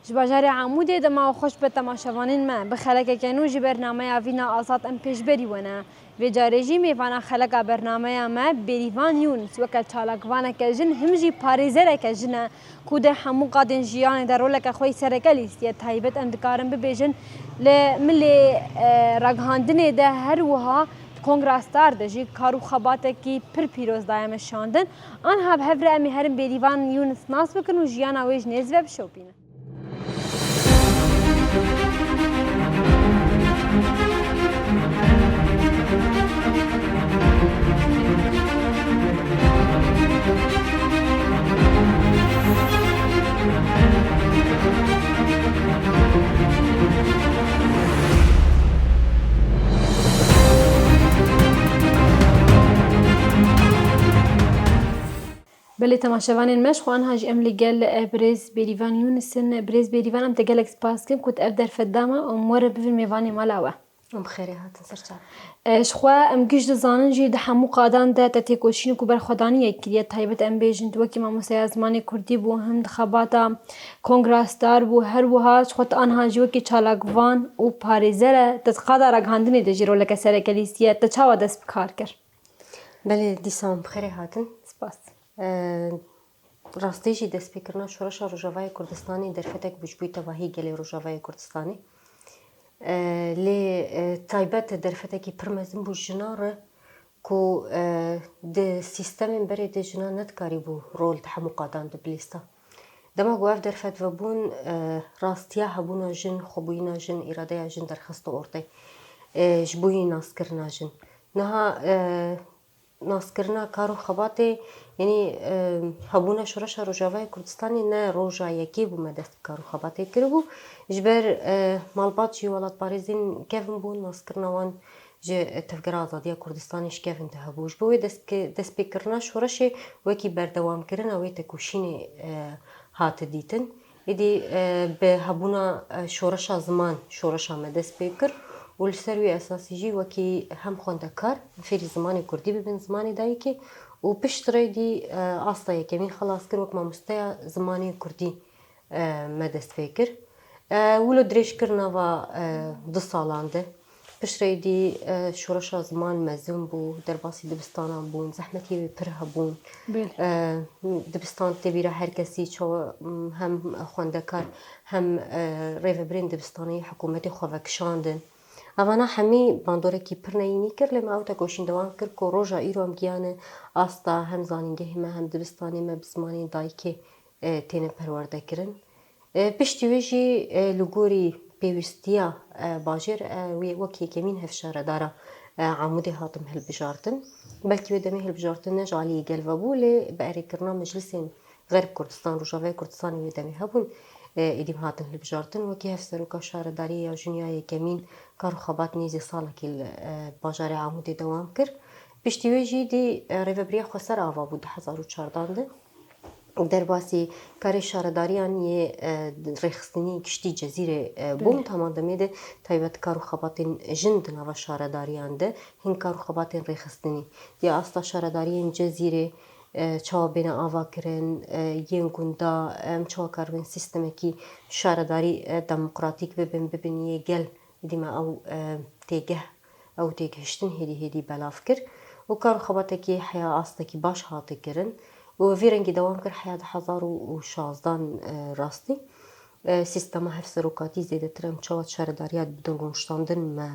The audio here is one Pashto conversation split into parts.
جباجار عمودی دما خوش به تماشاوانین ما به خلق کنو جی برنامه آوینا آزاد ام پیشبری ونه و جارجی میوانا خلق برنامه ما بریوان یونس وکل چالکوانه که جن همجی پاریزره که جنه کود همو قادن جیان در روله که خوی سرکلیستی تایبت اندکارم ببیجن لملی رگهاندنه ده هر وها کنگراستار دجی کارو خباته کی پر پیروز دایم شاندن آنها به هفر امی هرم بریوان یونس ناس بکن و جیان آویج نیز وب شوپینه بله تماشاوانین مش خوان هاج ام لگل برز بریوان یونسن برز بریوان ام تگلک سپاس کم کت اف در فدامه امور بفر میوانی مالاوه بخير هات سرچا شخوا ام گشت زانن جی ده همو قادان ده تتیکوشین کو بر خدانی یکیه تایبت ام بیجن تو کی ما مسیازمانی کردی بو هم خباتا کنگراستار بو هر وها خود آنها جو کی چالاگوان او پاریزره تتقادا رگاندنی ده جیرو لک سرکلیسیه تچاوا دست بکار کر بله دیسان بخير هاتن سپاس راستی جی دست بکرنا شورش روجاوای کردستانی در فتک بجبوی تواهی گلی روجاوای کردستانی لی تایبت در فتکی پرمزن بو جناره کو ده سیستم بری ده جنا ندکاری بو رول تحمو قادان ده بلیستا دما گواف در فت و بون راستیا هبونا جن خوبوینا جن اراده جن در خست ارده جبوی ناس کرنا جن نها ناس کرنا کارو خباته یعنی هبونا شورش روجاوای کردستانی نه روجا یکی بو مدست کارو خباته کربو جبر مالبات جی ولات پاریزین کفن بو ناس کرناوان جه تفکر آزادی کردستانیش کفن تهبوش بوی دست بکرنا شورش وکی بردوام کرنا وی تکوشین هات دیتن ایدی به هبونا شورش زمان شورش مدست بکر والسروي أساسي جي وكي هم خوندكار في زماني كردي ببن زماني دايكي وبشتري دي أصلا يكمين خلاص كروك ما مستيا زماني كردي مدست فكر ولو دريش كرنا و دو سالانده بشتري دي شورشا زمان مزون بو درباسي دبستانا بون زحمتي بپرها بون دبستان تبيرا هر كسي چو هم خوندكار هم ريف برين دبستاني حكومتي خوفكشاندن اوانا همی باندوره کی پر نینی کر لما اوتا گوشین دوام کر کو روژا ایرو هم گیانه آستا هم زانینگه هم دبستانی ما بزمانی دای که تینه پرورده کرن پشتی ویجی لگوری پیوستیا باجر وکی کمین هفشاره دارا عمودی هاتم هل بجارتن بلکی ودمی هل بجارتن نجالی گلو بوله باری کرنا مجلسین غرب کردستان روجاوی کردستانی ودمی هبون ایدیم هاتن هلبجارتن وکی هفسرو که شارداری یا جنیای کمین کارو خبات نیزی ساله که باجار عمودی دوام کر پشتیوی جی دی ریوبریا خسر آوا بود 2014 در باسی کار شارداریان یه رخصتنی کشتی جزیره بوم تمام دمیده تایبت کارو خباتین جند نوا شارداریان ده هین کارو خباتین رخصتنی یا اصلا شارداریان جزیره چاو بین آوا کرن ین گوندا چاو کاربن سیستمی کی شارداری دموکراتیک ببین یه گل دیما او تیگه او تیگهشتن هدی بلاف کر و کار خباته کی حیا اصلا کی باش هاته کرن و ویرنگی دوام کر حیا 2016 راستی سیستم حفظ روکاتی زیده ترم چاوت شارداریات بدرگونشتاندن ما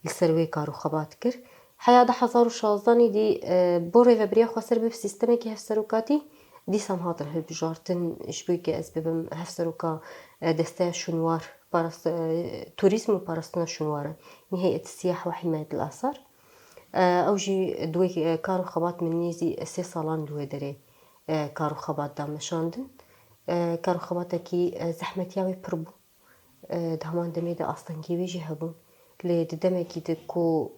لسروی کارو خبات کر حیا 2016 دی بوری و بریا خسر به سیستمی که حفظ روکاتی دی سم هاتر هل بجارتن اشبوی که از ببم حفظ روکا دسته شنوار پارست توریسم و پارستنا شنواره نهایت السياحة وحماية الآثار او جی دوی کارو خبات من نیزی 3 سالان دوی داره کارو خبات دامشاندن کارو خباته کی زحمتیاوی پر بو دهمان دمید آستانگیوی جی هبون لی ددمه کی دکو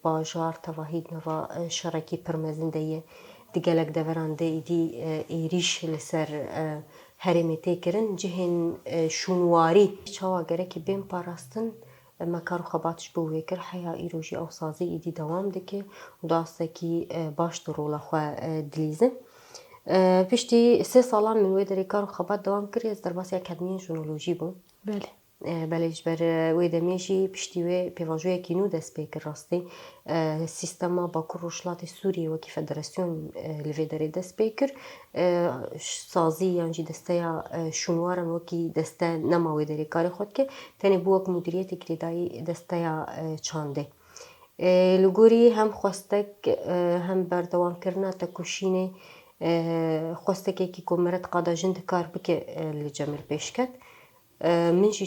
باجار تواهید نوا شرکی پرمزن دیه دیگلک دوران دی ایریش لسر هرمی تکرن جهن شونواری چاوا گره کی بین پاراستن ما کارو خباتش بوی کر حیا ایروجی او سازی ایدی دوام دکه و داسته کی باش درولا خواه دلیزن پشتی 3 ساڵان من وێ دەرێ کار و خەبات دەوام کرد از دەرباسی ئەکادمیای ژورنۆلۆژی بووم بەلێش بەر وێ دەمێژی پشتی وێ پێواژوویەکی نو دەست پێ کرد ڕاستی سیستەما باکوور ڕۆژهەڵاتی سووریە وەکی فەدەراسیۆن لەوێ دەرێ دەست پێ کرد سازی یانجی دەستەیە شونوارن وەکی دەستە نەما وێ دەرێ کاری خۆت کرد تەنێ بوو وەک مدیریەتی کرێدایی دەستەیە چاندێ li gorî hem xwestek hem berdewamkirina tekoşînê xwestekekî ku me re diqada jin dikar bike li cem pêşket min jî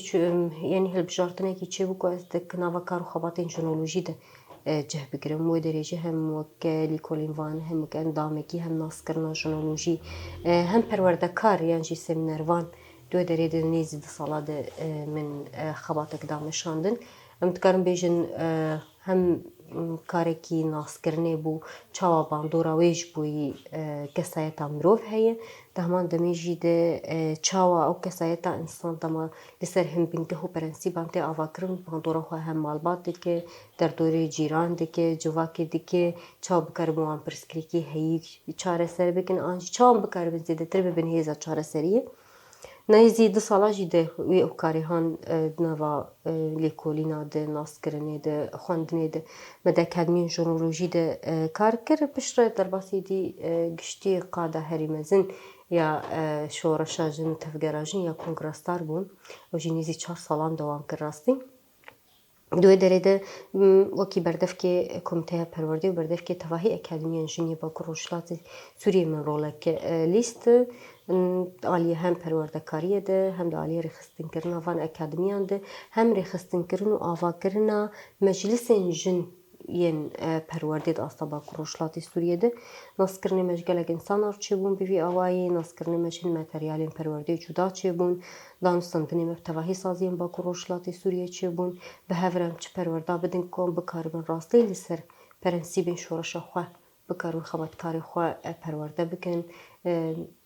yanî hilbijartinekî çêbû ku ez di nava kar û xebatên jurnolojî de cih bigirim wê derê jî hem wek lîkolên van hem wek endamekî hem naskirina jurnolojî hem perwerdekar yan jî semînervan دوێ derê di nêzî 2 sala de min xebatek dameşandin em dikarin bêjin hem karekî naskirinê bû çawa bandora wê ji bo kesayeta mirov heye di heman demê jî de çawa ew kesayeta însan dema li ser hin bingeh û prensîban tê avakirin bandora xwe hem malbat dike derdorê cîran dike civakê dike çawa bikaribin wan pirsgirêkî heyî çareser bikin an jî çawa bikaribin zêdetir bibin hêza çareseriyê Neyzî 2 sala jî de wê ew karîhan nava lêkolîna de naskirinê de xwendinê de me di Akademiyên Jurnolojî de kar kir piştre derbasî dî giştî qada herî mezin ya şoreşa jin tevgera jin ya kongresdar bûn ew jî nêzî 4 salan dewam kir rastî دوێ derê de wekî berdevkê Komîteya Perwerdeyê û berdevkê Tevahî Akademiyên Jinê Bakur Rojhilatê Sûriyê min rolek lîst aliyê hem perwerdekariyê de hem de aliyê rêxistinekirina van akademiyan de hem rêxistinkirin û avakirina meclisên jin yên perwerdê di asta Bakur Rojhilatê Sûriyê de naskirinê me ji gelek însanan çêbûn bi vî awayî naskirinê me ji hin materyalên perwerdeyê cuda çêbûn danûstandinê me bi tevahî saziyên Bakur Rojhilatê Sûriyê çêbûn bi hev re em çi perwerda bidin ku em bikaribin rastî li ser prensîbên şoreşa xwe bikarin xebatkarê xwe perwerde bikin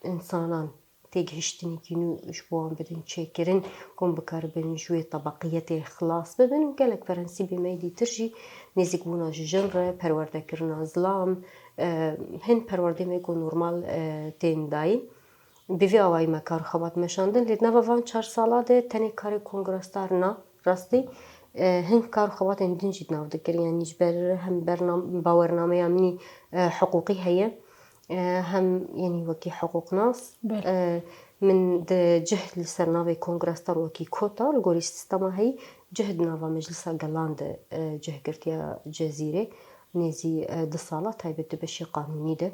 însanan têgihiştinekî nû ji bo wan bidin çêkirin ku em bikaribin ji wê tebaqiyetê xilas bibin û gelek prensîbê me dîtir jî nêzîkbûna ji jin re perwerdekirina zilam hin perwerdeyê me ku normal tên dayîn bi vî awayî me kar û xebat meşandin lê nava van 4 sala de tenê karê kongresdar na rastî hin kar û xebatên din jî nav dikirin yanî ji ber hem bawernameya minî hiqûqî heye hem yanî wekî hiqûqnas min di cih li ser navê kongresdar wekî kota li gorî sîstema heyî cih di nava meclisa gelan de cihgirtiya Cezîrê nêzî 2 sala taybet di beşê qanûnî de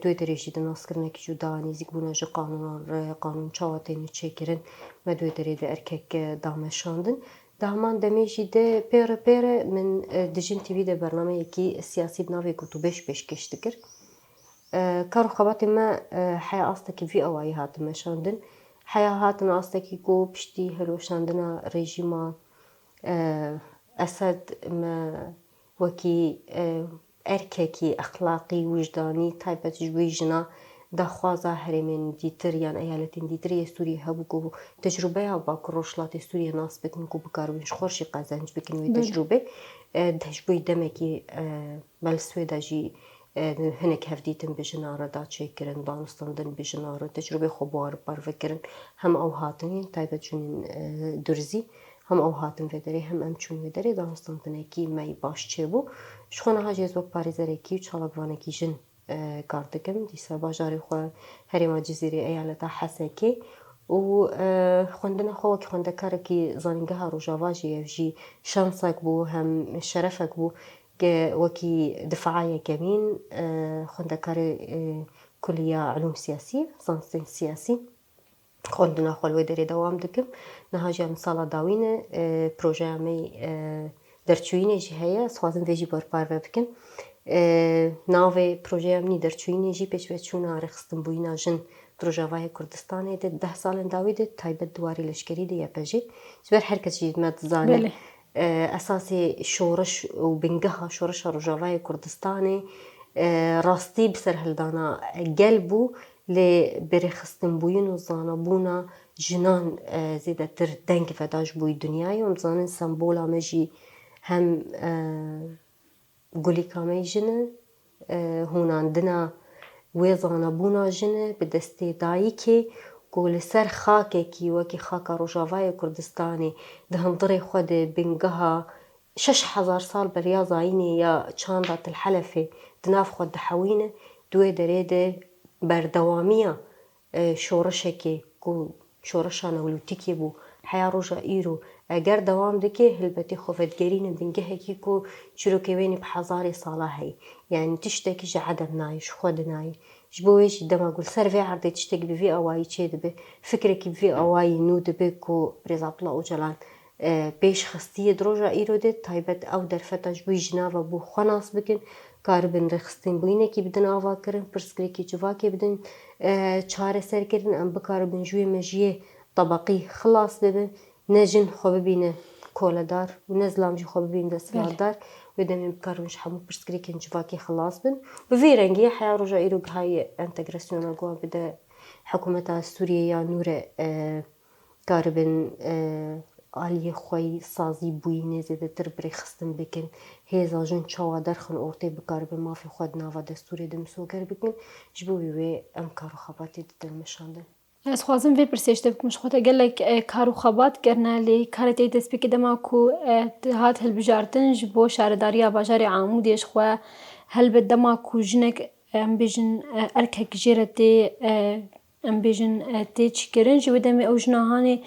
دوێ derê jî di naskirinekî cuda nêzîkbûna ji qanûnan re qanûn çawa têne çêkirin me دوێ derê de erkek dameşandin di heman demê jî de pêre pêre min di Jin TV de bernameyekî siyasî bi navê Gotûbeş pêşkêş dikir kar û xebatê me heya astekî vî awayî hatin meşandin heya hatin astekî ku piştî hilweşandina rejîma Esed me wekî erkekî exlaqî wijdanî taybet ji wê jina daxwaza herêmên dîtir yan eyaletên dîtirê Sûriyê hebû ku tecrübeya Bakur Rojhilatê Sûriyê nas bikin ku bikaribin ji xwe jî qezenc bikin wê tecrübe ji bo demekî Swêda jî hinek hevdîtin bi jina re da çêkirin danûstandin bi jina re tecrübê xwe parvekirin hem ew hatin taybet jinên Durzî hem ew hatin vê derê hem em çûn vê derê danûstandinekî me baş çêbû ji xwe niha jî ez wek parêzerekî û çalakvanekî jin kar dikim dîsa bajarê xwe herêma Cizîrê eyaleta Hesekê û xwendina xwe wekî xwendekarekî zanîngeha Rojava jî ev jî şansek bû hem şerefek bû wekî difaa yekemîn xwendekarê Kulîya Elûm Siyasî zanistên siyasî xwendina xwe li wê derê dewam dikim niha jî em sala dawî ne projeya me derçûyînê jî heye ez dixwazim vê jî berparve bikim navê projeya min derçûyînê jî pêşveçûna rêxistinbûyîna jin di Rojavayê Kurdistanê de 10 salên dawî de taybet dwarê leşkerî de yepejî ji ber her kes jî me dizane esasê şoreş û bingeha şoreşa Rojavayê Kurdistanê rastî bi ser hildana gel bû lê bi rêxistinbûyîn û zanebûna jinan zêdetir deng veda ji bo dunyayê em dizanin sembola me jî hem gulîka me jin e hûnandina وی زانبونا جنه به دستی دایی که گل سر خاکه کی وکی خاک روجاوای کردستانی ده هم ضری خود بنگها 6000 سال بریا زاینی یا چاندات الحلفه دناف خود دحوینه دوی دريده بردوامية شورشكي كو شورشانا ولوتيكي بو حيا روجا إيرو أجر دوام دكي هلبتي خفت جرين بنجهكي كو شروكيويني بحزاري صلاحي يعني تشتكي جعدم نايش خود ناي جبويش دما أقول سرفي عرضي تشتكي بفي أواي تشيد به فكرك بفي أواي نود بكو بريزابلا وجلان بيش خستيه دروجا إيرو دي تايبت أو درفتا جبوي جناوا بو خناس بكن کاربن رخصتین بوینه کی بدن آوا کردن پرسکری کی جوا کی بدن چاره سر کردن ام بکاربن جوی مجیه طبقی خلاص ببن نجن خوب بینه کولدار و نزلام جو خوب بینه دستلادار و دمی بکاربن شحمو پرسکری کی جوا کی خلاص بن و في رنگی حیا رجا ایرو هاي انتگراسیون گوا بده حکومت سوریه یا نور کاربن آلی خوی سازی بوینه زده تر بری خستن بکن هیزا جن چاوا درخن اورتی بکار به مافی خود ناوا دستوری دمسو گر بکن جبوی وی ام کارو خباتی دل مشاندن از خوازم وی پرسیشته بکم شخوطه گلک کارو خبات کرنه لی کارتی دست بکی دما کو هات هل بجارتن جبو شارداری باجار عامودیش خواه هل بدما کو جنک ام بیجن ارکک جیرتی ام بیجن تی چکرن جو دمی او جناهانی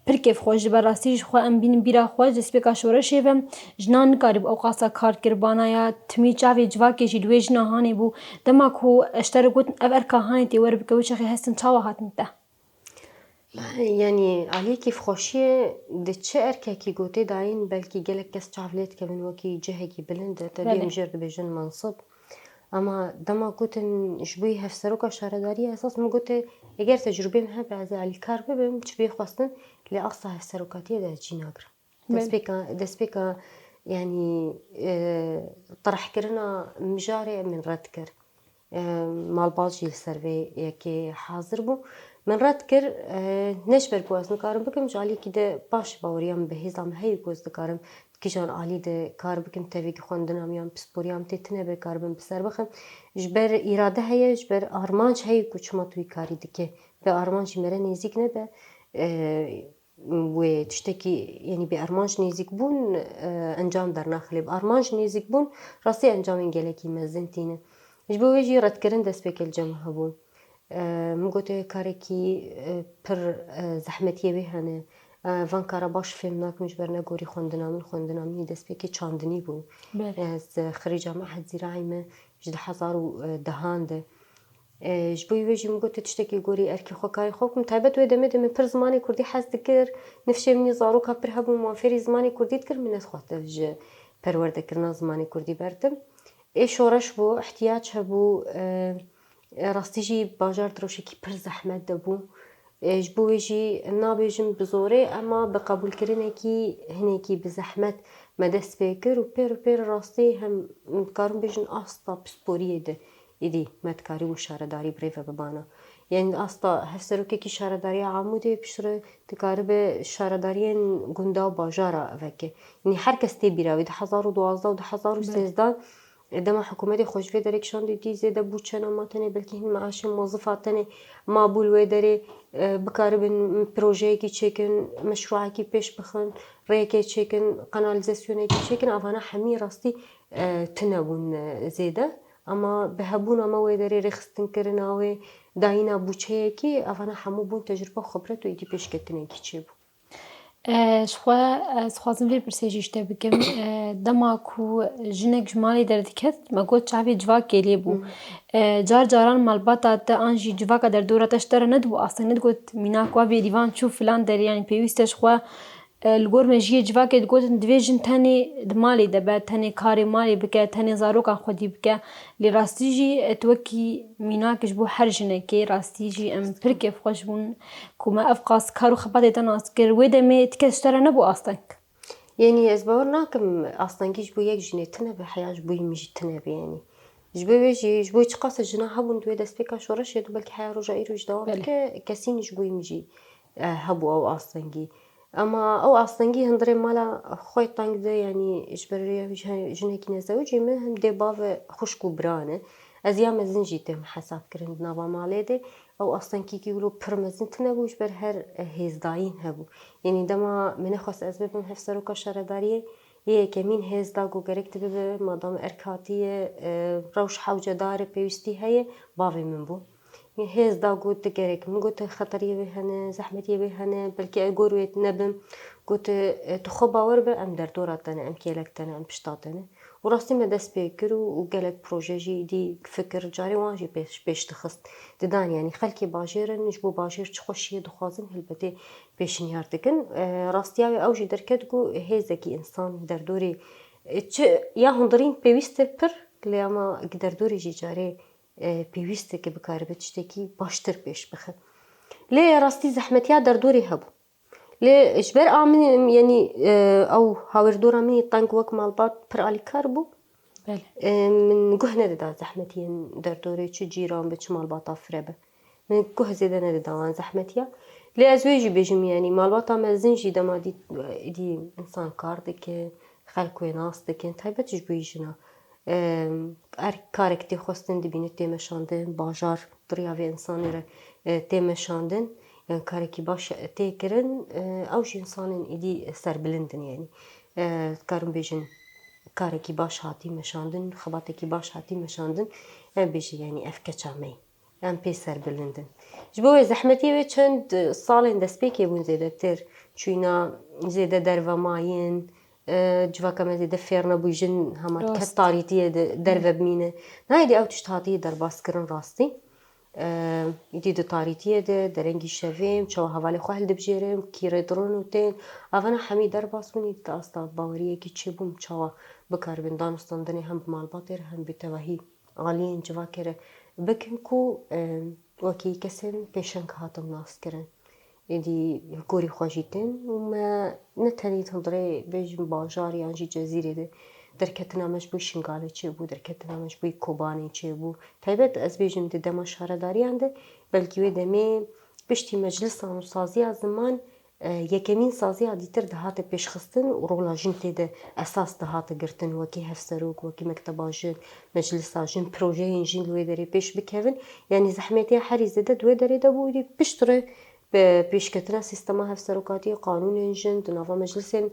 پرکف خوش براستیش خو ام بین بیرا خوش دسپیکا شورشی و جنان کاری او قاسا کار کربانا یا تمی چاوی جوا که جدوی جناهانی بو دما کو اشترگوت اف ارکاهانی تی ور بکوی چخی هستن چاوا هاتنتا يعني علي كيف خوشية دتشي أركاكي قوتي داين بلكي جلك كس شعفلت كمن وكي جهكي بلند تبي مجرد بيجن منصب أما دما قوتن شبيه هفسروكا شاردارية أساس ما قوتي اگر تجربه مها بعضی علی کار ببینم چه خواستن لأقصى هفسروكاتية ده جيناغر دسبيكا يعني طرح كرنا مجاري من رد كر مال باجي السرفي يكي حاضر بو من رد كر نشبر بواز نكارم بكم جالي كده باش باوريام بهزام هاي بواز نكارم كيجان عالي ده كار بكم تبيك خوندنام يام بسبوريام تتنه بكاربن بسر بخم جبر إرادة هي جبر آرمانج هي كوچما توي كاري دكه به آرمانج مره نزيك نبه و تشتكي يعني بأرمانج نزيك بون انجام در ناخلي بأرمانج نزيك بون راسي انجام انجلكي مزنتينه جبو ويجي رد كرن دست بك الجمع هبون مگوته کاری کی پر زحمتیه بهانه وان کارا باش فهم ناکمش برنه گوری خوندنامی دست به که چاندنی بود از خریج معهد زراعی ما جد حزار و دهانده جبوی ویجی مگوته تشتکی گوری ارکی خو کاری خوکم تایبت و دم پر زمانی کردی حس دکر نفشه منی زارو کا پر هبون موافری زمانی کردی دکر من از خواهد ویج پرورده کرنا زمانی کردی بردم شورش بو احتیاج هبو راستيجي باجار دروشكي پر زحمت دبو جبو يجي نابيجم بزوري اما بقبول كرنكي هنيكي بزحمت ما دست بكر و بير راستي هم كارم بيجن اسطا بسبوريه ده ايدي ما تكاري و شارداري بريفا ببانا يعني اسطا هفسروكي كي شارداري عمودي بشر تكاري به شارداريين گندا و باجارا فكي يعني هر کس تي بيراوي ده 1012 و ده 1013 دما حکومت خوشوی داره کشان دیدی زیاده بود چنا ماتنه بلکه هن معاش موظفاتنه مابول و داره بکار بن پروژه کی چکن مشروعی کی پیش بخن ریکی چکن قنالزاسیونی کی چکن آوانا همی راستی تنبون زیاده اما بهبون اما و داره رخصتن کرنا و داینا بوچه کی آوانا همو بون تجربه خبرت و ایدی پیش کتنه کی چه بود خوازم وی پرسیجیشته بکم دما کو جنک جمالی دردکت مگو چاوی جوا کلی بو جاران مالباتا تا آنجی جوا کا در دورا تشتر ندبو اصلا ندگوت مینا کو وی دیوان چو فلان در یعنی پیوستش خو الگور مجیه جوا که دگوت دویجن تنی دمالی دبه تنی کاری مالی بکه تنی زارو کان خودی بکه لی راستیجی توکی مینا کش بو هر جنه که راستیجی ام پرکه خوش بون كوما أفقاس كارو خباتي تناسكر ويدا مي تكستر نبو أصلا يعني أزبور ناكم أصلا كيش بو يك جني تنبي حياة جبو يمجي تنبي يعني جبو يجي جبو يتقاس الجناح هبون دوي دست بيكا شورش يدو بالك حياة رجا إيرو جدوام كسين جبو يمجي هبو أو أصلاً أما أو أصلاً هندري مالا خوي طنق ده يعني إجبارية جنة كنا زوجي ما هم دي باف خوش كبرانه از یا مزن جیتم حساب کردن نوا ماله ده او اصلا کی ولو پرمزن تنبوش بر هر هزداین هبو یعنی دما من خواست از ببم هفسرو کا شرداریه یه کمین هزدا گو گرکت به مادام ارکاتی روش حوجه داره پیوستی هی باوی من بو هزدا گوت گرک من گوت خطریه به هنه زحمتیه به هنه بلکه اگورویت نبم گوت تخو باور به ام در دوراتنه ام کیلکتنه ام پشتاتنه و راستی ما دست بکر و گلک پروژه جی دی فکر جاری وانجی پیش تخست ددان یعنی خلکی باجر نجبو باجر چه خوشیه دخوازن هلبته پیش نیار دکن راستی اوجی درکت گو هزکی انسان در دوری چه یا هندرین پیوسته پر لیاما در دوری جی جاری پیوسته که بکار بچتکی باشتر پیش بخه لی راستی زحمتیا در دوری هبو لی اجبر آمین یعنی او هاور دور آمینی تانک وک مالبات پر آلی کار بو بله من گه ندادا زحمتیان در دوری چه جیران به چه مالبات آفره من گه زیده ندادا وان زحمتیا لی از ویجی بیجم یعنی مالبات آم زنجی دما دی انسان کار دکن خلقوی ناس دکن تایبتش بیجنا کارکتی خواستن دبینه تیمشاندن باجار دریاوی انسانی را تیمشاندن yani kareki baş tekirin avş insanın idi serbilindin yani karın bejin kareki baş hati meşandın xabateki baş hati meşandın em beji yani efke çamey em pe serbilindin jbo zahmeti ve çend salin despeki bun zedetir çuyna zede dervamayın civaka mezi de ferna bujin hamat kastaritiye de dervebmine naydi av tiştati derbaskirin rasti ایدی دو تاریتیه ده درنگی شویم چه حوالی خواه هل بجیریم کیره درون و تین اونا همی در باسونی تا استا باوریه که چه بوم چه بکار بین دانستاندنی هم بمالباتر هم بتوهی عالین جوا کره بکن کو وکی کسیم پیشن که هاتم ناس کرن ایدی گوری خواجیتین و ما نتنی تندره بیجم باجار یانجی جزیره ده درکتنا مجبوی شنگاله چه بو درکتنا مجبوی کوبانی چه بو تایبت از بیجم ده دما شارداریان ده بلکی و دمی پشتی مجلس و سازی از زمان یکمین سازی دیتر دهات پیش خستن و رولا جن تیده اساس دهات گرتن وکی هفسروک وکی مکتبا جن مجلس جن پروژه جن لوی داری پیش بکوین یعنی زحمتی هری زده دوی داری ده بو دی پشتره پیشکتنا سیستما هفسروکاتی قانون انجن دنوا مجلسین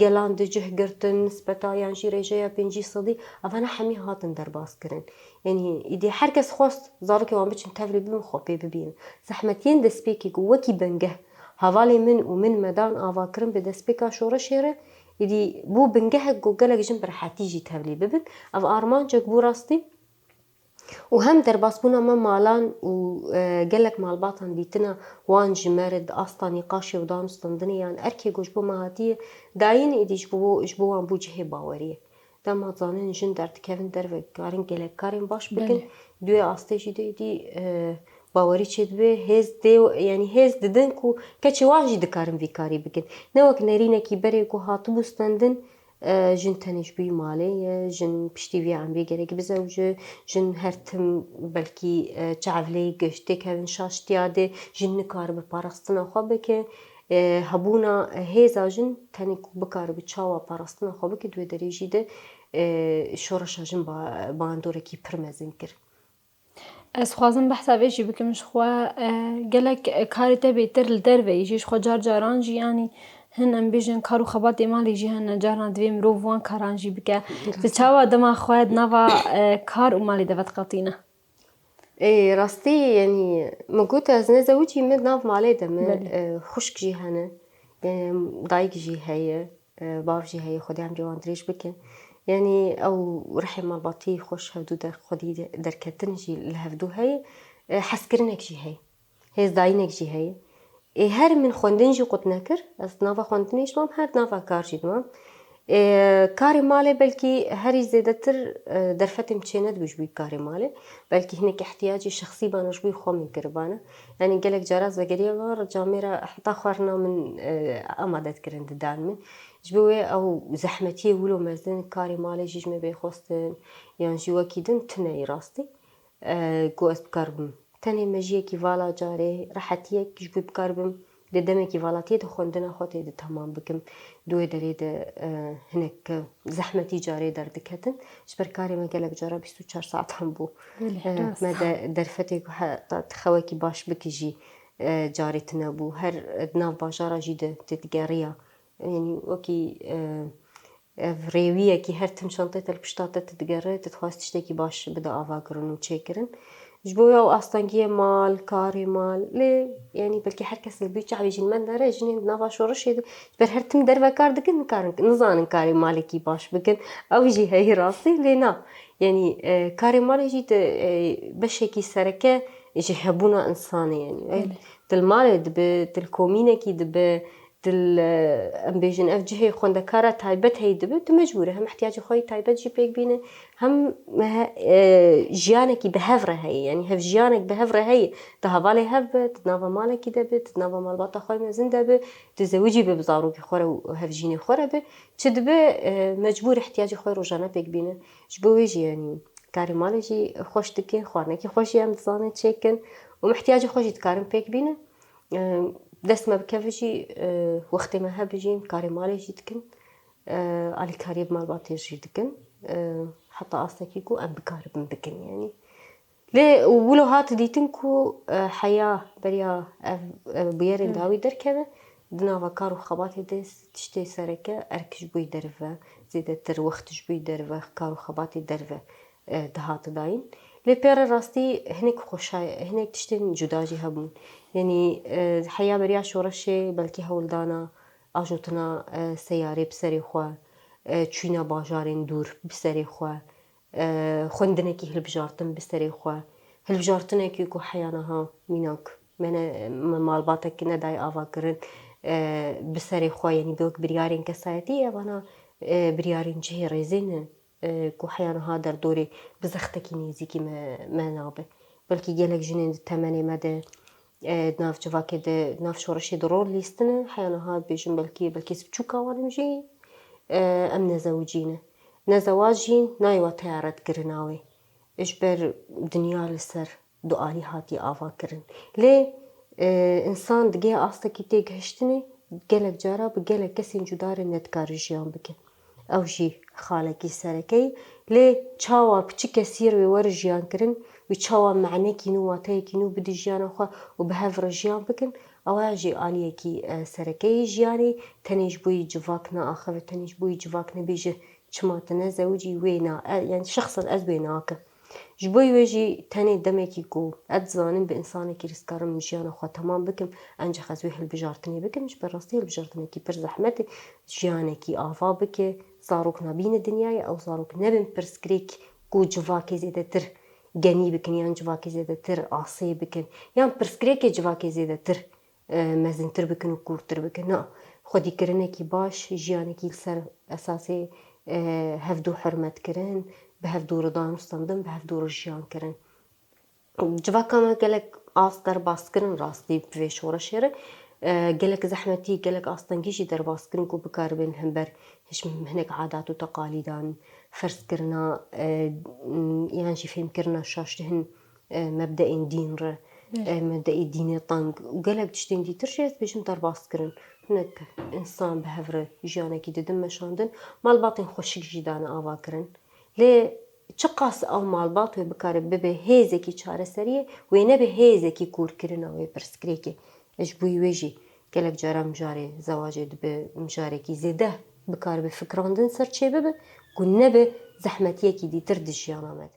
گلان دجه گرتن نسبتا یعنی رجای 500 اونا همی هاتن در باز کرن یعنی ایدی هر کس خواست زارو که وان بچن تفلی بیم خوبی ببین زحمتین دسپیکی گو وکی بنگه حوالی من و من مدان آوا کرن به دسپیکا شورا شیره ایدی بو بنگه گو گلک جن بر حتیجی تفلی ببین او آرمان جگ بو راستی و هم در باسبونا ما مالان و قالك مالباطن ديتنا وان جمرد أصلا نقاشي ودانستن دنيا أركي جوش بو مهاتية داين إدي جبو وان بو جهي باوريه دا ما زانين جن در تكفن در وكارين قالك كارين باش بكن دوي أستيجي دي باوري چید به هز دیو یعنی هز ددن کو کچی واجی دکارم ویکاری بکن نوک نرینه کی بره کو هاتو بستندن جن تنش بی ماله جن پشتی وی عم بیگره که بزوجه جن هرتم بلکی چعولی گشته که شاشتیاده جن نکار به پارستنا خواب که هبونا هزا جن تنی کو بکار به چاوا پارستنا خواب که دوی دریجی ده شورش جن با اندوره کی پرمزین کرد. از خوازم بحثا ویجی بکمش خوا گلک کاری تبیتر لدر ویجیش خوا جار جارانجی یعنی هن ام بیجن کارو خبات مالی جی هن جاران دویم رو وان کارانجی بکه تچاوا دما خواهد نوا کار و مالی دوت قطینه ايه راستي يعني موجود از نزوجي من ناف مالي دم خشك جي هنا ضايق جي هي باف جي هي خدي عم جوان دريش بكن يعني او رحم الباطي خوش هفدو در خدي در كتن جي الهفدو هي حسكرنك جي هي زداينك جي هي هر من خوندن جي قد نكر از نافا خوندنيش مام هر نافا كار جي مام کاری ماله بلکی هری زیادتر در فتم چند بیش بی کاری ماله بلکی هنک احتیاجی شخصی بانش بی خو میکربانه یعنی گلک جراز وگریه وار جامعه حتی خوارنا من آمادت کرند دانم جبوه او زحمتی ولو مزن کاری ماله جیج می بیخواستن یعنی جوا کیدن تنهی راستی گو است بکربم تنهی مجیه کی والا جاره راحتیه کیش بی بکربم لدمكي فالاتي دخوندنا خوتي د تمام بكم دوي دريد هناك زحمتي جاري دردكتن جبر كاري ما قالك جرى 24 ساعة هم بو ما درفتي تخوكي باش بكجي جاري تنبو هر دناف باجارة جيدة تتقاريا يعني وكي فريوية كي هر تم شنطة البشتاتة تتقري تتخواست تشتكي باش بدا آفاقرن وتشيكرن جبويا وأصلاً مال كاري مال ليه يعني بلكي هر كس البيت شعبي جين من داره جنين نافا شورش يد بر هر تم دربا كار دكن كارن نزان كاري مالكي باش بكن أو يجي هي راسي لينا يعني كاري مال جيت بشكي سركة يجي هبونا إنساني يعني تلمال دب تلكومينة كي دب تل ام بيجن اف جهي خونده كارا تايبت هي دبت مجبوره هم احتياج خوي تايبت جي بيك بينه هم جيانك بهفره هي يعني هف جيانك بهفره هي تهفالي هبت تنافا مالك دبت تنافا مال باطا خوي مزن دبت تزوجي ببزاروكي خوره وهف جيني خوره به تشدبه مجبور احتياج خوي روجانا بيك بينه جبويجي يعني كاري مالجي خوش دكين خوارنكي خوش يام تزانه تشيكن ومحتاج خوش يتكارم بيك بينه دست ما بكفجي وقت ما هبجين كاري مالي جيتكن على كاريب مال باطي جيتكن حتى أصلكيكو أم بكارب بكن يعني ليه ولو هات ديتنكو حياة بريا بيرن داوي در كذا دنا وكارو خباتي دس تشتي سركة أركش بوي درفة زيادة تر وقتش بوي درفة كارو خباتي درفة دهات داين لي بير راستي هناك خوشاي هناك تشتين جداجي هبون يعني حياة بريا شورشي بلكي هولدانا أجوتنا سياري بسري خوا تشينا باجارين دور بسري خوا خوندنكي هلبجارتن بسري خوا هلبجارتنكي كو حيانها ميناك من مالباتك نداي آفاقرن بسري خوا يعني بيوك بريارين كسايتي وانا بريارين جهي ريزين كو حيانها در دوري بزختكي نيزيكي ما نابه بلكي جالك جنين التماني مدى ناف جواكي ده ناف شورشي درور ليستنه حيانها بيجن بلكي سبچوكا وانمجي ام نزوجينه نزواجين نايوة تيارت كرناوي اجبر دنيا لسر دعالي هاتي آفا كرن ليه انسان دقيا آستكي تيك هشتني قلق جارا بقلق كسين جدار ندكار جيان بكن او جي خالكي سركي ليه چاوا بچي كسير ويور جيان كرن وچاوا معناكي نو واتاكي نو بدي جيان خوا وبهفر جيان بكن اواجي آليكي سركي جياني تنيج بوي جواكنا آخر تنيج بوي جواكنا بيجي چما تنزوجي وينا يعني شخصا از ويناك جبوي ويجي تاني دمكي كو اتزانن بإنسانكي رسكارم جيانا خوا تمام بكم انجا خزوي هالبجارتني بكم جبر راستي هالبجارتنكي بر زحمتي جيانكي آفا بكي صاروك نابين الدنيا او صاروك نبن برسكريك كو جواكي زيادة تر جني بكن يان جواكي زيادة تر عصي بكن يان برسكريك جواكي زيادة تر مزن تر بكن وكور تر بكن نا خودي كرنكي باش جيانكي سر اساسي هفدو حرمت كرن بهفدو رضا مستندم بهفدو رجيان كرن جواكا ما قالك آستر باسكرن راستي بفيش ورا شيره قالك زحمتي قالك أصلاً كيشي در باسكرن كو بكاربن همبر هش هناك عادات وتقاليدان فرس كرنا يعني شي فهم كرنا شاشتهن مبدأ دين ر مبدأ دين طنق وقالك تشتين دي ترشيت بيش مدر باسكرن هناك إنسان بهفر جيانا كي ددم مشاندن مال باطن خوشك جيدان آواكرن ليه چقاس او مالبات و بکارب ببه هیزکی چاره سریه و نبه هیزکی کور کرنا و پرسکریکی اش بوی ویجی گلک جارا مجاره زواجه دبه مجاره کی زیده بکارب فکراندن سر چه ببه گو نبه زحمتیه کی دی تر دجیان آمد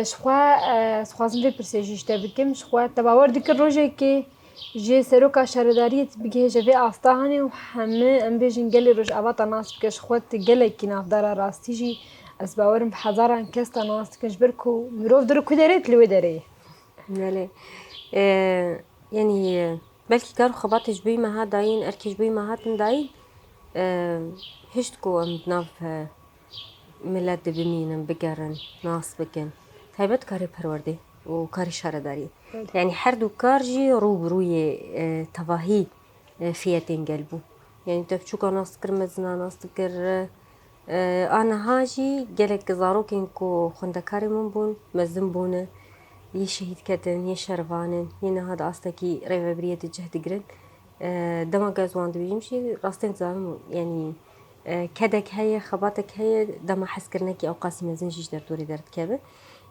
شخوا سخوازم في برسيجيشتا بكم شخوا تباور ديك الروجي كي جي سروكا شارداريت بگه جوی آستاهانی و همه ام بیشین گلی روش آباد ناس بکش خود گلی کی نافدار راستی جی از باورم بحزاران کستا ناس کش برکو مروف درو کدرت لو داره. بله يعني بلكي كانوا خباتش بي ما داين اركيش بي ما هاتن داين هشتكو ام بناف ملت ببینن بگرن ناس بکن تایبەت کاری پەروەردەی و کاری شارەداری یعنی هەردوو کار جی ڕوبڕووی تەواهی فیەتێن گەل بوو یعنی تە بچووکە ناس کرد مەزنا ناس کرد ئانەها جی gelek zarokên ku xwendekarê min bûn mezin bûne yê şehîd ketin yê şervanin yê niha di astekî rêveberiyê de cih digirin dema gel wan dibêjim jî rastên zanim yanî kedek heye xebatek heye dema hezkirinekî ew qasî mezin jî ji derdorê derdikeve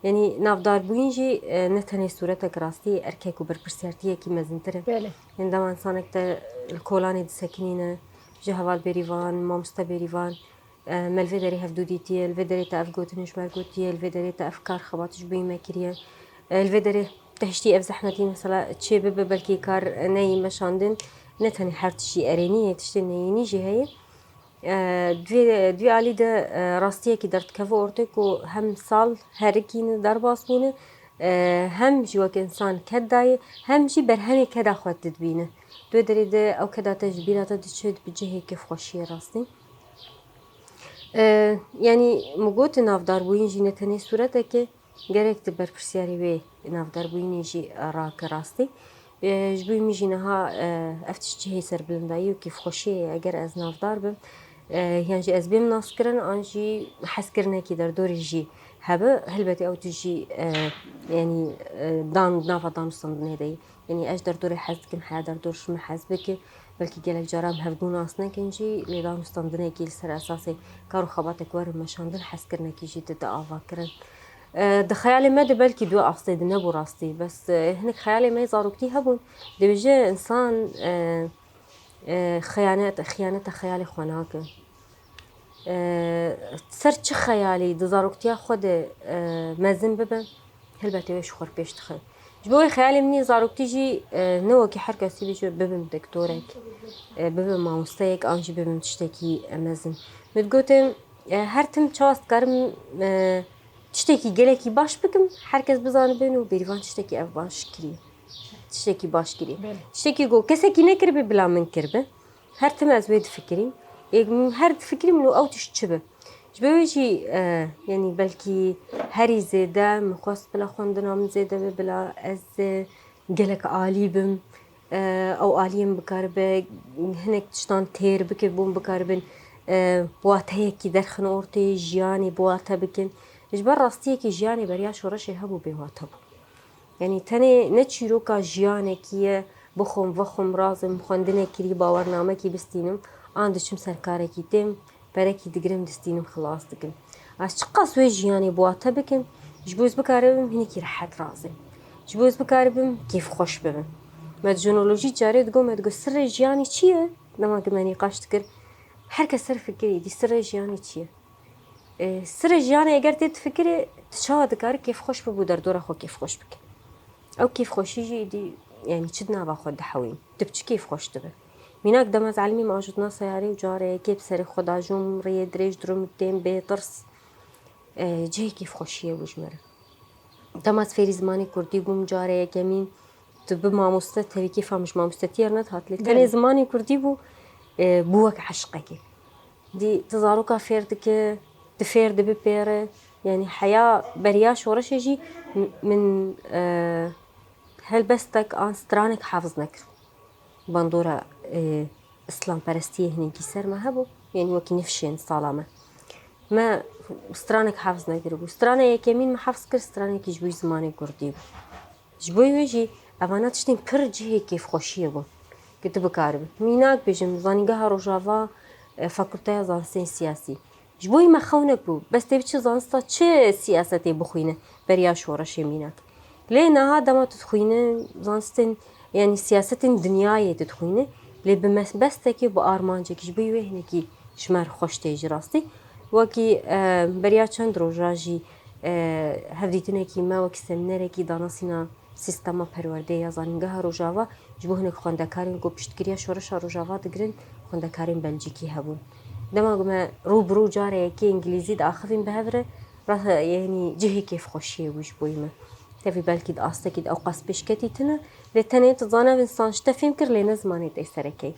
yanî navdarbûyîn jî ne tenê sûretek rastî erkek û berpirsiyartiyekî mezintir e yani dema insanek te li kolanê disekinîne ji heval berîvan mamoste berîvan me li vê derê hevdû dîtiye li vê derê te ev gotin ji ber gotiye li vê derê te ev kar xebat ji bo me kiriye li vê derê tehiştî ev zehmetî mesela çê bibe belkî kar neyî meşandin ne tenê her tiştî erêniyê tiştê neyînî jî heye دوی علی ده راستیه که درد کفو ortaya ku hem sal herikîne derbas bûne hem jî wek insan ked daye hem jî berhemê keda xwe dibîne dê derê de ew keda te ji bîra te diçe bi cihê kêfxweşiyê rastî yanî min gotin navdarbûyîn jî ne tenê sûreteke gerek di berpirsiyarê wê navdarbûyînê jî rake rastî ji bo min jî niha ev tişt cihê serbilindayî û kêfxweşiyê eger ez navdar bim yani jî ez bêm naskirin an jî hezkirinekî derdorê jî hebe helbetî ew tu jî yanî nava danûstandinê de ye yanî ez derdorê hez dikim heya derdor ji min hez bike belkî gelek caran hevbû nas nekin jî lê danûstandinekî li ser esasê kar û xebatek werin meşandin hezkirinekî jî di avakirin di xeyalê me de belkî du astê de nebû rastî bes hinek xeyalê me zaroktî hebûn dibêje insan xeyaneta xeyalê xwe nake ser çi xeyalî di zaroktiya xwe de mezin bibe helbetê wê ji xwe pêş dixe ji bo wê xeyalê min ê zaroktî jî ne wekî her kesî bêje bibim doktorek bibim mamosteyek an jî bibim tiştekî mezin min digotim her tim çawa ez dikarim tiştekî gelekî baş bikim herkes bizanibin û bêrîvan tiştekî ev baş kiriye tiştekî baş kiriye tiştekî got kesekî nekiribe bila min kiribe her tim ez wê difikirîm her difikirîm û ew tişt çi be ji bo wê jî yanî belkî herî zêde min xwest bila xwendina min zêde be bila ez gelek alî bim ew aliyê min bikaribe hinek tiştan têr bike bûn bikaribin wateyekî derxin ortaya jiyanê bi wate bikin ji ber rastiyekî jiyanê beriya şoreşê hebû bêwate bû yanî tenê ne çîroka jiyanekî ye bixwim vexwim razim xwendinê kirî bawernamekî bistînim an diçim ser karekî têm berekî digirim distînim xilas dikim ez çi qas wê jiyanê bi wate bikim ji bo ez bikaribim hinekî rehet razim ji bo ez bikaribim kêfxweş bibim me jenolojî carê digot me digot sirrê jiyanê çi ye dema ku me nîqaş dikir herkes ser fikirî dî sirrê jiyanê çi ye sirrê jiyanê eger tê difikirê tu çawa dikarî kêfxweş bibû derdora xwe kêfxweş bike ew kêfxweşî jî êdî yani çi di nava xwe dihewîn tu bi çi kêfxweş dibe mînak dema ez elmî me ajotna seyarê û careyekê bi serê xwe dajûm rêyê dirêj dirom têm bê tirs cihê kêfxweşî ye bû ji me re dema ez fêrî zimanê kurdî bûm careyeke mîn tu bi mamoste tevî kêfa min ji mamostetiya net hat lê tenê zimanê kurdî bû bû wek heşqekê dî tu zaroka fêr dike tu fêr dibî pêre yani heya beriya şoreşê jî min helbestek an stranek hefiz nekir bandora islamperestiyê hinekî ser me hebû yani wekî nifşên sala me me stranek hefiz nekiribû straneyeke mîn me hefiz kir stranekî ji bo zimanê kurdî bû ji bo wê jî evana tiştên pir cihê kêfxweşiyê bûn ku tu bikaribî mînak bêjim zanîngeha Rojava fakülteya zanistên siyasî ji bo wî me xewnek bû bes tê biçî zanista çi siyasetê bixwîne beriya şoreşê mînak lê niha dema tu dixwîne zanistên yani siyasetên dinyayê tu dixwîne lê bi mesbestekî bi armancekî ji bo wê hinekî ji me re xweş tê jî rastî wekî beriya çend roja jî hevdîtinekî me wekî semînerekî danasîna sîstema perwerdeyê ya zanîngeha Rojava ji bo hinek xwendekarên ku piştgiriya şoreşa Rojava digirin xwendekarên Belcîkî hebûn dema ku me rûbirû careyekê îngilîzî diaxivîn bi hev re yani cihê kêfxweşiyê bû ji bo me tevî belkî di astekî de ew qas pêşketî tune lê tenê tu zanev însan ji te fêm kir lê ne zimanê te sereke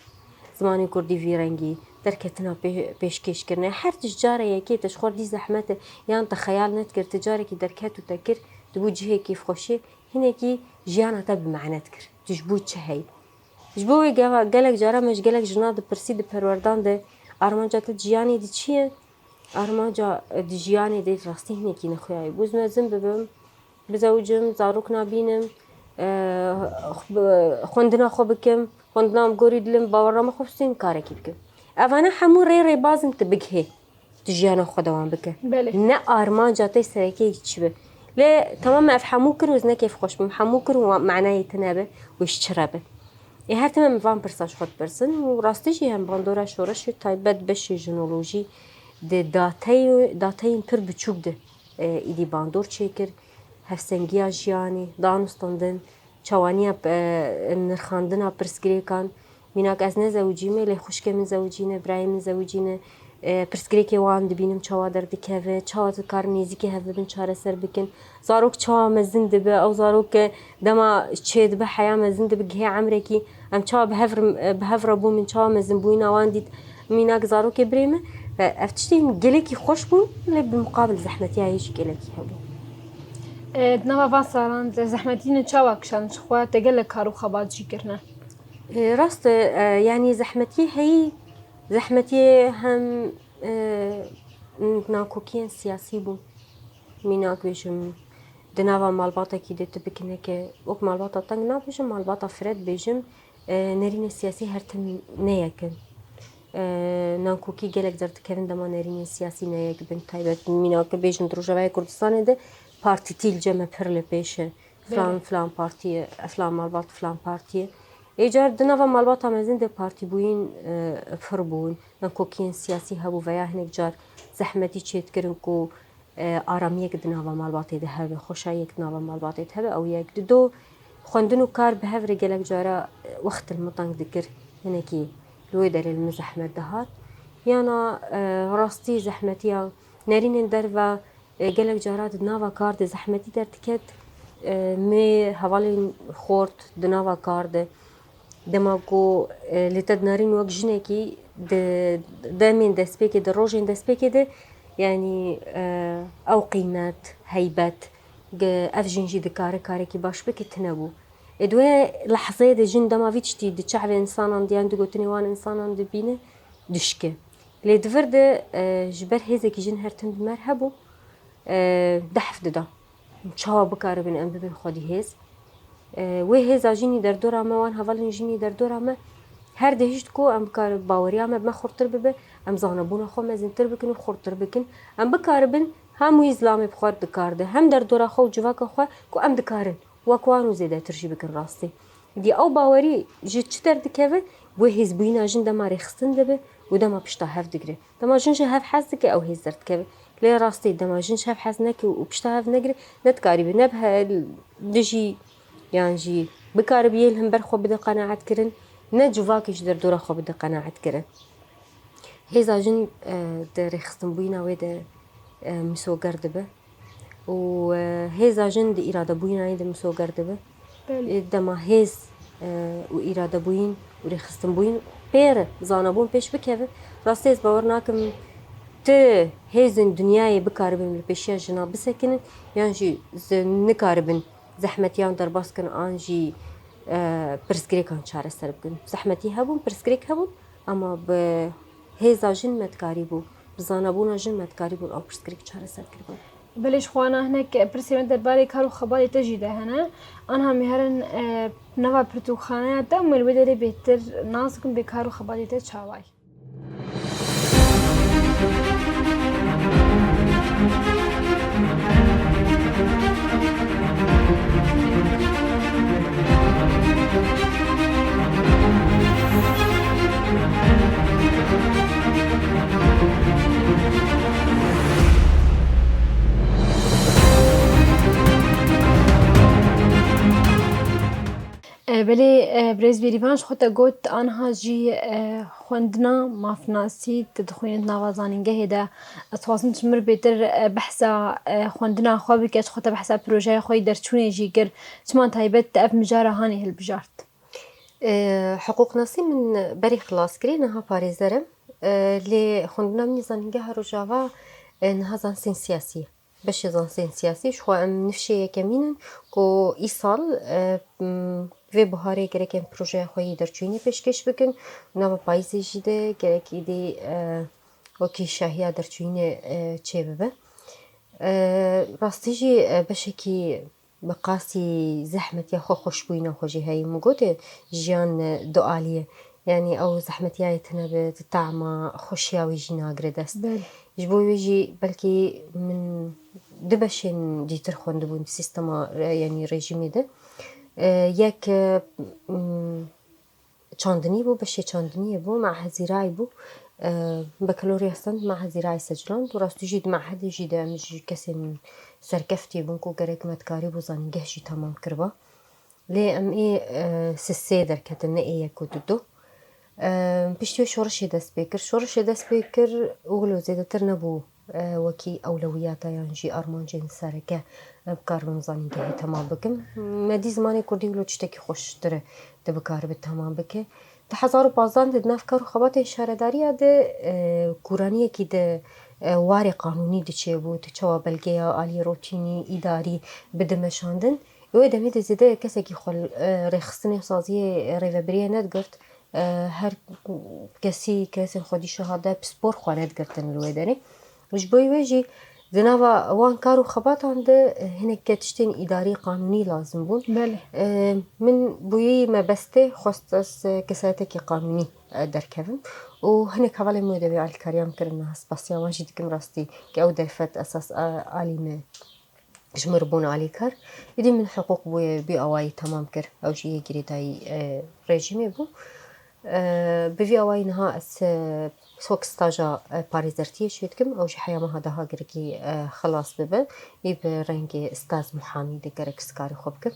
zimanê kurdî vî rengî درکتنا پیشکش کردن هر تجاره یکی تشخور دی زحمت یان تخیل نت کرد تجاره کی درکت و تکر دبو جهه کیف خوشی هنه کی جیان تا بمعنات کرد تجبو چه هی تجبو گلک جاره مش گلک جناد پرسید پروردان ده آرمانجا تجیانی دی چیه آرمانجا دیجیانی دی راستی هنه کی نخویای بوز مزم ببم بزوجم زاروک نبینم خوندنا خوب بکم خوندنام گوری دلم باورم خوب سین کار کی بکم اونا همو ری بازم تبگه تجیانا خودوان بکه بله نه آرمان جاته سرکی چی به لا تمام افهمو کروز نه کیف خوش بمحمو کرو معنای تنابه وش چرابه هر تمام فان برساش خود برسن و راستیجی هم باندورا شورش تایبت بشه جنولوژی ده داتای پر بچوب ده ایدی باندور چیکر هفسنگیا جیانی دانستندن چوانیا نرخاندنا پرسگریکان میناک از نزوجیمه لی خوشک من زوجینه برای من زوجینه پرسگریکی وان دبینم چوا در دکه چوا کار نیزی که هفته بن چاره سر بکن زاروک چوا مزند به او زاروک دما چید به حیا مزند به گه عمره کی ام چوا بهفر بو من چوا مزند بوینا وان دید میناک زاروک بریمه افتشتین گلکی خوش بون لی بمقابل زحمتی هایش گلکی هبو نوا واسران زحمتين چوا کشان خو تگل کارو خبات جی کرنا راست يعني زحمتي هي زحمتي هم ناكوكين سياسي بو ميناك بيجم دناوا مالباتا كي دت بكنه كه وك مالباتا تنگنا بيجم مالباتا فرد بيجم نرين السياسي هرتن نيكن ناكوكي گلك درت كevin دما نرين السياسي نيك بن تايبت ميناك بيجم دروجاوي كردستان ده parti tilceme perle peşe falan partiye falan malbat falan partiye eğer dınava malbat amazin de parti buyun fırbun nakokin siyasi habu veya hnek car zahmeti çetkirin ku aramiyek dınava malbat ede have xoşayek dınava malbat ede have او yek do خواندنو کار به هفر گلک جارا وقت المطنگ دکر هنه کی لوی در المزحمت دهات یانا راستی زحمتی نرین در و گلک جارات دناوا کار ده زحمتی در تکت می حوالی خورد دناوا کار ده دماغو لتد نارین وقت جنه کی دامین دسپیکی ده روژین دسپیکی ده یعنی او قیمت هیبت افجنجي دكاره كاره كي باش بك تنبو ادوي لحظه دي جن دما فيتشتي دي شعب انسان دي عندو قلتني وان انسان دي بينه دشكه لي دفرد جبر هيزه كي جن هرتن مرحبو دحف دا شاو بكاره بين ام بين خدي هيز وي هيز اجيني در دورا ما وان حوالين جيني در دورا ما هر دهشت کو ام بكار باوريا ما خورتر ببه ام زانبون خو مزنتر بكن خورتر بكن ام بكار بن هم اسلامي بخواد دکارده هم در دورا خو جواک خو کو ام دکارن وکوانو زیاده ترجی بکن راستی دی او باوری جت چتر دکوه و حزبینا جن دما رخصتن دبه و دما پشتا هف دگره دما جنش هف حز دکه او حز درد کوه لی راستی دما جنش هف حز نکی و پشتا هف نگره ندکاری به نبه دجی یعنی جی بکار بیل هم بر خو بده قناعت کرن نه جواکش در دورا خو بده قناعت کرن هزا جن در رخصتن بوینا و ده مسوگر دبه و هزا جن دی اراده بوین آید مسوگر دبه دما هز و اراده بوین و رخصتن بوین پیر زانبون پیش بکه راستی از باور ناکم ته هزن دنیای بکاربن پیشیا جنا بسکنن یعنی جی نکاربن زحمتیان در باس کن آنجی پرسکریکان چاره سر بکن زحمتی هبون پرسکریک هبون اما به هزا جن متکاری بو بزانبونا جن متکاری بون او پرسکریک چاره سر کربون بلش خوانا هناك برسيمنت درباري كارو خبالي تجده هنا أنها مهرن نوا برتوخانه دم الودري بهتر ناسكم بكارو خبالي تشاواي بله برز بیریوانش خود گوت آنها جی خوندنا مافناسی تدخویند نوازانینگه هده اتوازن چمر بیتر بحثا خوندنا خوابی که خود بحثا پروژه خوی در چونه جی گر چمان تایبت اف مجاره هانی هل بجارت حقوق ناسی من بری خلاص کری نها پاریزرم لێ خوندنا منی زانینگەها ڕۆژاوا نها زانستین سیاسیە بەشی زانستین سیاسی شخوا ئەم نفشەیەکەمینن کۆ ئیساڵ vê buharê gerekên projeya xwe yî derçûnî pêşkêş bikin nava payîzê jî de gerekî dê wekî şahiya derçûnînê çê bibe rastî jî beşekî bi qasî zehmetiya xwe xweşbûyîna xwe jî heye min gotê jiyan dualî ye yani ew zehmetiyayê tune bi teama xweşiya wî jî nagire dest ji bo wê jî belkî min di beşên dîtir xwendibûn sîstema yani rejimê de yek çandinî bû beşê çandiniyê bû mehezîrayî bû Bakalorya Stend mehezîrayê Secland û rastî jî di mehedê jî de em ji kesên serkeftî bûn ku gerek metkarî bû zanîngeh jî temam kiriba lê em ê sê derketin ne ê yek û du piştî wê şoreşê dest pê kir şoreşê dest pê kir û zêdetir nebû wekî ewlewiyata yan jî armancên sereke em bikaribim zanîngehê temam bikim me dî zimanê Kurdî wilo tiştekî xweştir e de bikaribe temam bike di 2015 de di nav kar û xebatên şaredariya de kûraniyekî de warê qanûnî diçêbû tu çawa belgeya aliyê rotînî îdarî bidimeşandin wê demê de zêde kesekî xwe rêxistinê saziyê rêveberiyê nedigirt her kesî kesên xwedî şehade pispor xwe nedigirtin li wê derê ji bo wê jî di nava wan kar û xebatan de hineke tiştên îdarî qanûnî lazim bûn min bûyî me bestê xwest ez kesayetekî qanûnî derkevim û hinek hevalên wê de wê alîkariya min kirin hespasiya wan jî dikim rastî ki ew derfet esas alî me ji min re bûn alîkar êdî min hiqûq bûye bî awayî temam kir ew jî yê girêdayî rejimê bû bi vî awayî niha ez wek staja parêzertiyê çê dikim ew jî heya meha daha gerekî xilas bibe ê bi rengê staj muhamî de gerek sikarî xwe bikim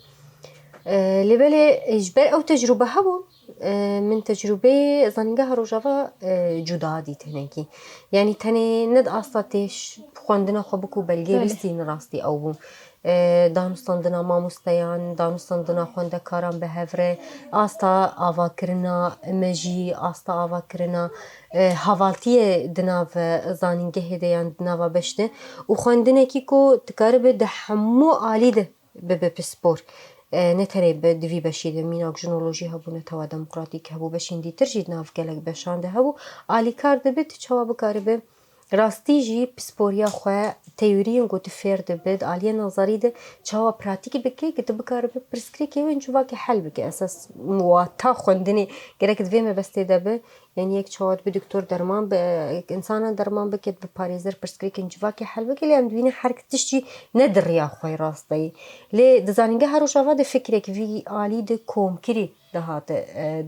lêbelê ji ber ew tecrûbe hebû min tecrûbeyê zanîngeha Rojava cuda dît hinekî yanî tenê ned asta tê xwendina xwe bikû belgê bistînin rastî ew bû danûstandina mamosteyan danûstandina xwendekaran bi hev re asta avakirina me jî asta avakirina havaltiyê di nav zanîngehê de yan di nava beş de û xwendinekî ku dikaribe di hemû alî de bibe pispor ne tenê di vî beşî de mîna jinolojî hebû netewa demokratîk hebû beşên dîtir jî di nav gelek beşan de hebû alîkar dibe tu çawa bikaribe rastî jî pisporiya xwe teoriyên gotî fêr dibe di aliyê nezarî de çawa pratîk bike ku tu bikaribe pirsgirêkê wê civakê hel bike esas wata xwendinê gerek di vê mebestê de be yani yek çawa dibe doktor derman bi insana derman bike bi parêzer pirsgirêkên civakê hel bike lê em dibînin her tişt jî ne di rêya xwe rasteyî lê di zanîngeha Rojava de fikrek vî alî de komkirî dihate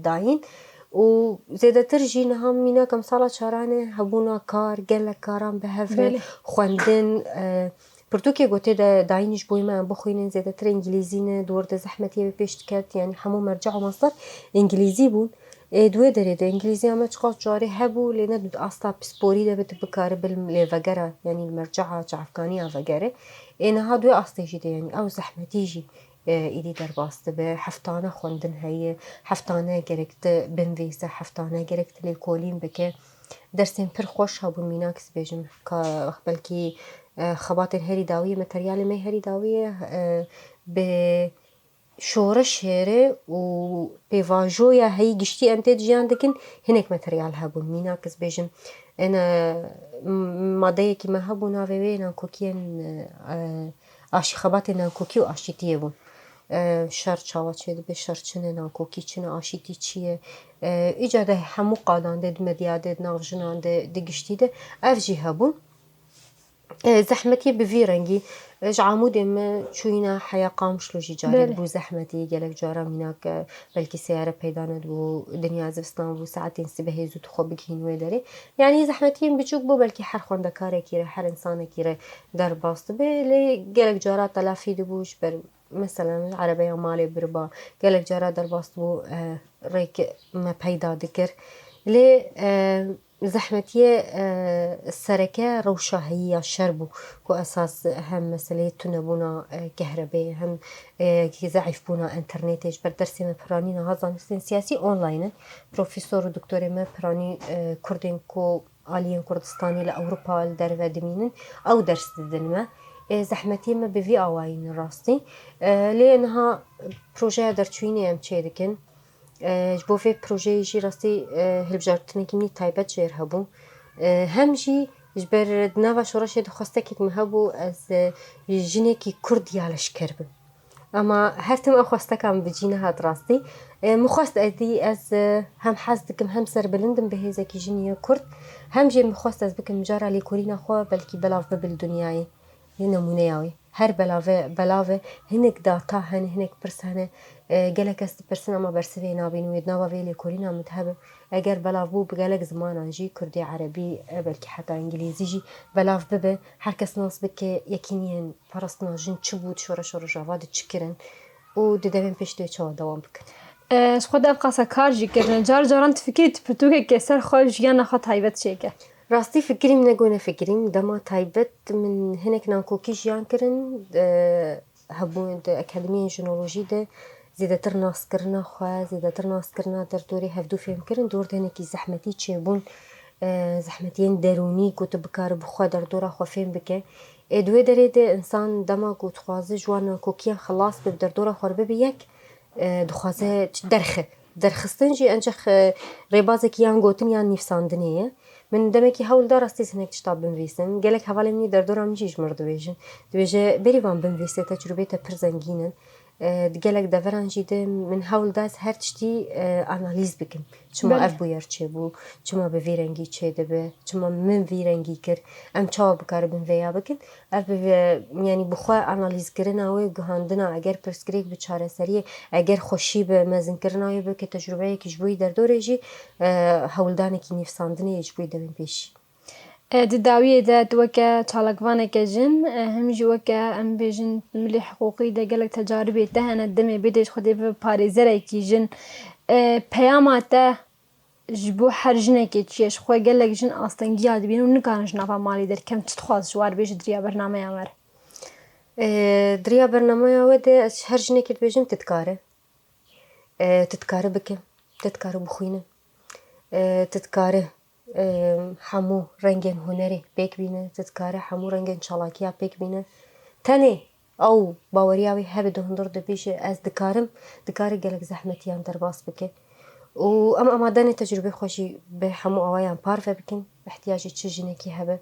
dayîn û zêdetir jî niha mîna emsala çaranê hebûna kar gelek karan bi hev re xwendin pirtûkê gotê de dayîn ji bo me em bixwînin zêdetir îngilîzî ne di werde zehmetiyê wê pêş diket yani hemû merca û mastar îngilîzî bûn di wê derê de îngilîziya me çiqas carî hebû lê ne asta pisporî de tu bikarî bil lêvegera yani merceha çavkanîya vegerê niha di wê astê jî de yani ew zehmetî jî êdî derbas dibe heftane xwendin heye heftane gerek tu binivîse heftane gerek tu lêkolîn bike dersên pir xweş hebûn mîna kes bêjim belkî xebatên herî dawî ye materyalê me herî dawî ye bi şoreşê re û pêvajoya heyî giştî em tê jiyan dikin hinek materyal hebûn mîna kes bêjim madeyekî me hebû navê wê nankokiyên xebatên nankokî û aşîtiyê bûn şer çawa çê dibe şer çi ne nankokî çi ne aşîtî çi ye îca de hemû qadan de di medya de di nav jinan de di giştî de ev jî hebûn zehmetî bi vî rengî ji Amûdê me çûyîna heya Qamişlo jî carek bû zehmetî gelek caran mînak belkî seyare peyda nedibû dinya zivistan bû saetên sibehê zû tu xwe bigihîn wê derê yanî zehmetiyên biçûk bû belkî her xwendekarekî re her insanekî re derbas dibe lê gelek cara telafî dibû ji ber mesela erebeya malê biriba gelek cara derbas dibû rêk me peyda dikir lê زحمتية السركة روشة شربو كو أساس هم مسألة تنبونا كهرباء هم يزعف بونا انترنتش بردرسي ما برانينا هذا مثل سياسي أونلاين بروفيسور ودكتور ما براني كردين كو عاليين كردستاني لأوروبا الدرجة دمينن أو درس دنما زحمتي ما بفي أواين راستي لأنها بروجي درتشويني أم تشيدكن جبو في بروجي جي راستي هلبجارتنكيني تايبت جير هبو هم جي جبر دناوا شورش دخواستكيك مهبو از جنكي كرد يالش كربن اما هرتم اخواستكم بجينا هاد راستي مخواست ادي از هم حزدكم هم سر بلندم بهيزكي جنية كرد هم جي مخواست از بكم مجارة لي كورينا خوا بلكي بلاف ببل دنياي نمونياوي هر بلاوه هنك داتا هنك برس هنه گلک است پرسن اما برسوی نابین و دنوا ویلی کورینا متهب اگر بلاف بو بگلک زمان جی کردی عربی بلکه حتی انگلیزی جی بلاف ببه هر کس ناس بکه یکینین پرستنا جن چه بود شورا جواد چکرن و ددوین پیش دوی چه دوام بکن خود افقاسا کار جی کردن جاران تفکرید پتوکه که سر خوش یا نخواد تایبت چیکه راستي فكري من نقول فكري دما تايبت من هناك نانكوكي جيان كرن هبون أكاديمية جينولوجي ده زيادة ناس كرنا خوا زيادة ناس كرنا در دوري هفدو فيهم كرن دور هناك زحمتي تشيبون زحمتين دروني كنت بكار بخوا در دورا خوا فين بكه دوي دريد إنسان دما كنت خوازي جوانا كوكيان خلاص ببدر دورا خور ببيك دخوازي درخستن جي أنجخ ريبازك يان قوتن يان نفساندنية من دمکی هول دار استیز هنگ کتاب بنویسن گلک حوالی منی در دورم میجیش مرد دویجه بریوان بنویسه تجربه تا پر زنگینن گلک دوران جیده من هول داز هر تشتی آنالیز بکن چما اف بویر چه بو چما به ویرنگی چه دبه چما من ویرنگی کر ام چا بکار بن ویا بکن اف یعنی بخوا آنالیز کردن اوی گهاندنا اگر پرسکریک بچاره سریه اگر خوشی به مزن کردن اوی به که تجربه کی جبوی در دوره جی هولدانه کی نفساندنی جبوی دبن پیش داویه ده دوکه چالکوانه که جن هم جوکه ام بیجن ملی حقوقی ده گلک تجاربی ده هنه دمی بیدش خودی به پاریزره کی جن پیاماته جبو هر جنه که چیش خواه گلک جن آستنگی یاد بینو نکانش نفع مالی در کم تخواست جوار بیش دریا برنامه امر دریا برنامه اوده هر جنه که بیجن تتکاره بکه تتکاره بخوینه تتکاره حمو رنگین هنری پیک بینه تذکاره حمو رنگین چالاکیا پیک بینه تنه او باوریاوی هر دهندر دبیشه از دکاره گلک زحمتیان در باس بکه و اما دانی تجربه خوشی به حمو آوایان پارفه بکن احتیاجی چه جنکی هبه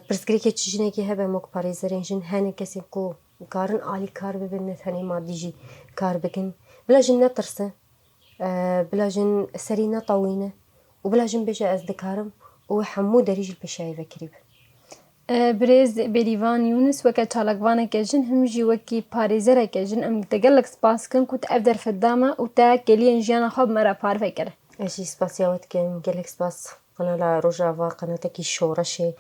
پرسکری که چه جنکی هبه مک پاریزرین جن هنه کسی کو کارن عالی کار ببینه تنه مادی جی کار بکن بلا جن نترسه بلا جن سری نطوینه وبلا جنب بيجي از دكارم وحمو دريج البشاي ذكريب بريز بريفان يونس وكا چالکوانه که جن هم جي وكي پاريزره که جن ام تقلق سپاس كن كنت افدر فدامه و تا كلين جيانا خوب مرا پار فكر اشي سپاسياوت كن قلق سپاس قناة روجاوا قناتكي شورشي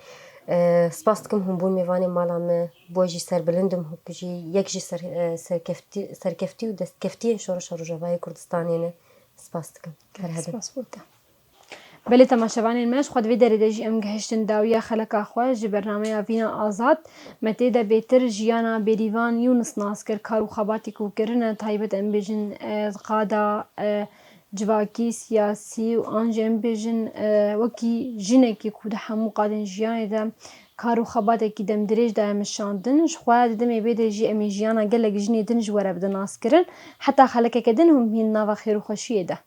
سپاس كم هم بون ميواني مالام بوجي سر بلندم هم بجي يك جي سركفتي و دست كفتي شورش روجاوای كردستانينه سپاس كم سپاس بوده بله تماشاوانین مش خود وی دریدجی ام گهشتن داویا خلقا خو جی برنامه وینا آزاد مته ده بهتر جیانا بریوان یونس ناسکر کارو خباتی کو کرنه تایبت ام بجن قادا جواکی سیاسی و آنجا ام بجن وکی جنکی کود همو قادن جیانه ده کارو خباتی کی دم دریج ده مشاندن خو دم بیدجی ام جیانا گله جنی دنج وره بدن ناسکرن حتی خلقا کدن هم هین نوا خیر و خوشیه ده